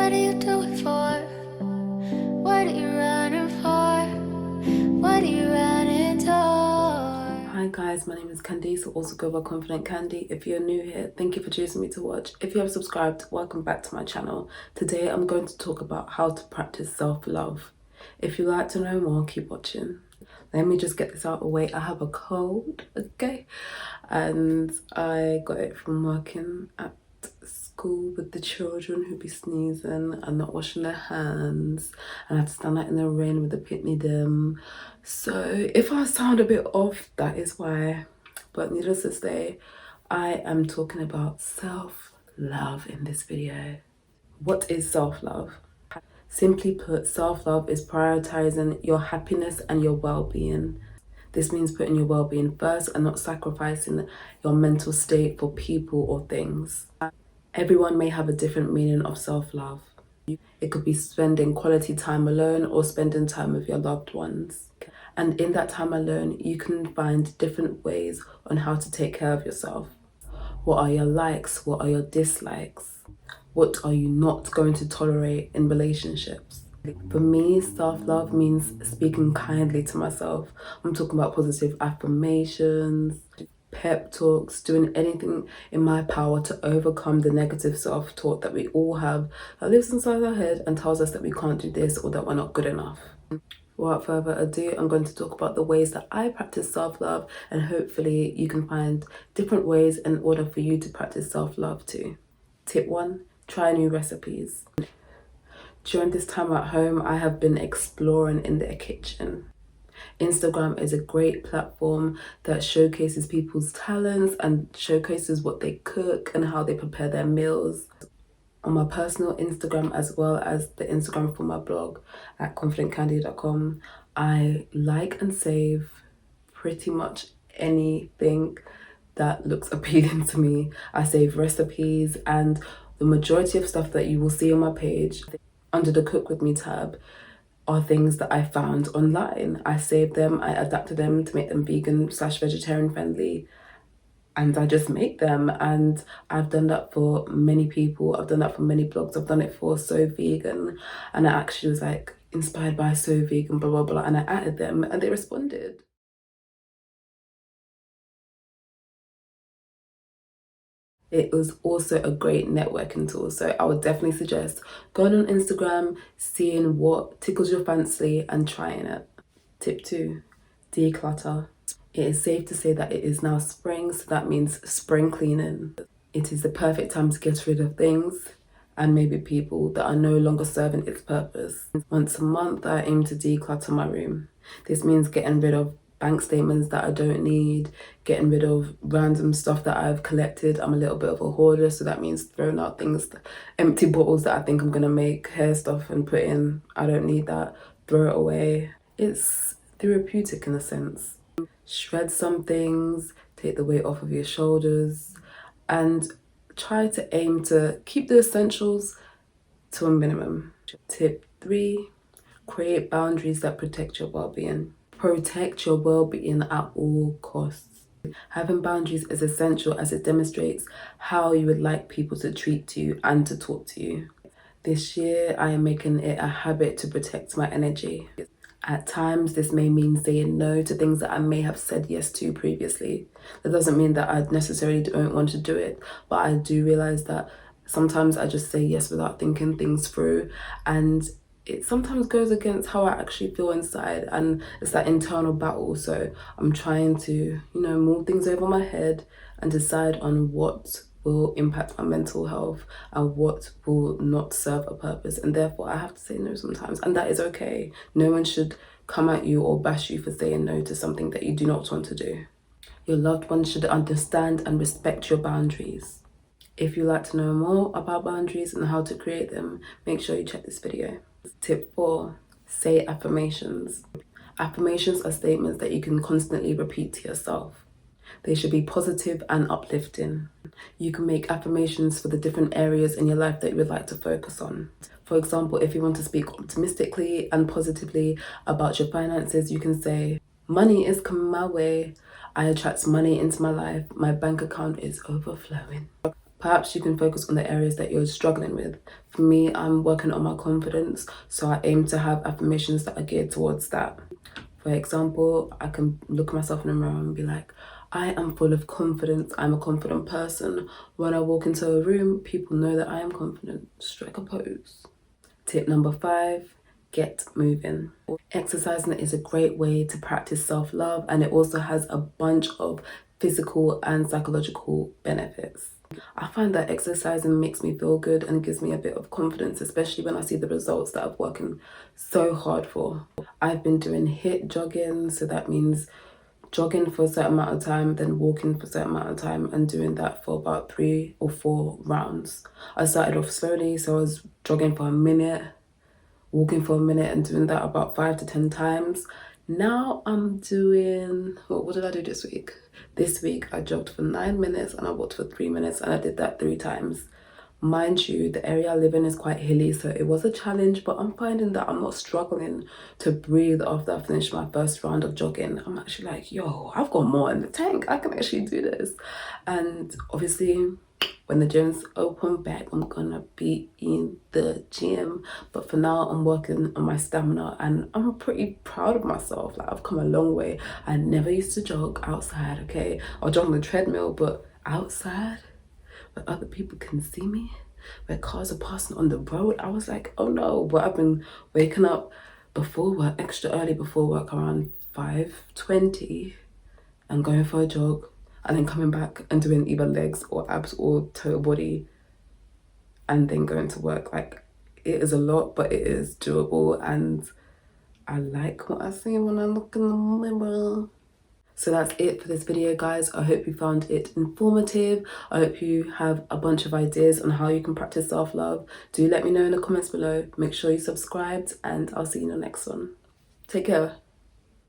What do you do it for? What are you running for? What are you running toward? Hi guys, my name is Candy, so also go by Confidant Candy. If you're new here, thank you for choosing me to watch. If you have subscribed, welcome back to my channel. Today I'm going to talk about how to practice self-love. If you'd like to know more, keep watching. Let me just get this out of the way. I have a cold, okay? And I got it from working at school with the children who be sneezing and not washing their hands, and I had to stand out in the rain with the pitney them. So if I sound a bit off, that is why. But needless to say, I am talking about self-love in this video. What is self-love? Simply put, self-love is prioritizing your happiness and your well-being. This means putting your well-being first and not sacrificing your mental state for people or things. Everyone may have a different meaning of self-love. It could be spending quality time alone or spending time with your loved ones. And in that time alone, you can find different ways on how to take care of yourself. What are your likes? What are your dislikes? What are you not going to tolerate in relationships? For me, self-love means speaking kindly to myself. I'm talking about positive affirmations, pep talks, doing anything in my power to overcome the negative self-talk that we all have that lives inside our head and tells us that we can't do this or that we're not good enough. Without further ado, I'm going to talk about the ways that I practice self-love, and hopefully you can find different ways in order for you to practice self-love too. Tip 1, try new recipes. During this time at home, I have been exploring in the kitchen. Instagram is a great platform that showcases people's talents and showcases what they cook and how they prepare their meals. On my personal Instagram, as well as the Instagram for my blog at confidantcandy.com, I like and save pretty much anything that looks appealing to me. I save recipes, and the majority of stuff that you will see on my page under the Cook With Me tab are things that I found online. I saved them, I adapted them to make them vegan/vegetarian friendly, and I just make them. And I've done that for many people. I've done that for many blogs. I've done it for So Vegan, and I actually was like inspired by So Vegan, blah, blah, blah, and I added them and they responded. It was also a great networking tool, so I would definitely suggest going on Instagram, seeing what tickles your fancy and trying it. Tip 2, declutter. It is safe to say that it is now spring, so that means spring cleaning. It is the perfect time to get rid of things and maybe people that are no longer serving its purpose. Once a month, I aim to declutter my room. This means getting rid of bank statements that I don't need, getting rid of random stuff that I've collected. I'm a little bit of a hoarder, so that means throwing out things, empty bottles that I think I'm gonna make hair stuff and put in. I don't need that, throw it away. It's therapeutic in a sense. Shred some things, take the weight off of your shoulders, and try to aim to keep the essentials to a minimum. Tip 3, create boundaries that protect your well-being. Protect your well-being at all costs. Having boundaries is essential as it demonstrates how you would like people to treat you and to talk to you. This year, I am making it a habit to protect my energy. At times, this may mean saying no to things that I may have said yes to previously. That doesn't mean that I necessarily don't want to do it, but I do realize that sometimes I just say yes without thinking things through, and it sometimes goes against how I actually feel inside, and it's that internal battle. So I'm trying to, move things over my head and decide on what will impact my mental health and what will not serve a purpose, and therefore I have to say no sometimes, and that is okay. No one should come at you or bash you for saying no to something that you do not want to do. Your loved ones should understand and respect your boundaries. If you'd like to know more about boundaries and how to create them, make sure you check this video. Tip 4, say affirmations. Affirmations are statements that you can constantly repeat to yourself. They should be positive and uplifting. You can make affirmations for the different areas in your life that you would like to focus on. For example, if you want to speak optimistically and positively about your finances, you can say, money is coming my way. I attract money into my life. My bank account is overflowing. Perhaps you can focus on the areas that you're struggling with. For me, I'm working on my confidence, so I aim to have affirmations that are geared towards that. For example, I can look myself in the mirror and be like, I am full of confidence. I'm a confident person. When I walk into a room, people know that I am confident. Strike a pose. Tip number 5, get moving. Exercising is a great way to practice self-love, and it also has a bunch of physical and psychological benefits. I find that exercising makes me feel good and gives me a bit of confidence, especially when I see the results that I've working so hard for. I've been doing HIIT jogging, so that means jogging for a certain amount of time, then walking for a certain amount of time, and doing that for about 3 or 4 rounds. I started off slowly, so I was jogging for a minute, walking for a minute, and doing that about 5 to 10 times. Now I'm doing, what did I do this week? This week I jogged for 9 minutes and I walked for 3 minutes, and I did that 3 times. Mind you, the area I live in is quite hilly, so it was a challenge, but I'm finding that I'm not struggling to breathe after I finish my first round of jogging. I'm actually like, yo, I've got more in the tank. I can actually do this. And obviously, when the gyms open back, I'm gonna be in the gym. But for now, I'm working on my stamina, and I'm pretty proud of myself. Like, I've come a long way. I never used to jog outside, okay? I'll jog on the treadmill, but outside, where other people can see me, where cars are passing on the road, I was like, oh no. But I've been waking up before work, extra early before work, around 5:20, and going for a jog, and then coming back and doing either legs or abs or total body, and then going to work. Like, it is a lot, but it is doable, and I like what I see when I look in the mirror. So that's it for this video, guys. I hope you found it informative. I hope you have a bunch of ideas on how you can practice self-love. Do let me know in the comments below. Make sure you subscribed, and I'll see you in the next one. Take care.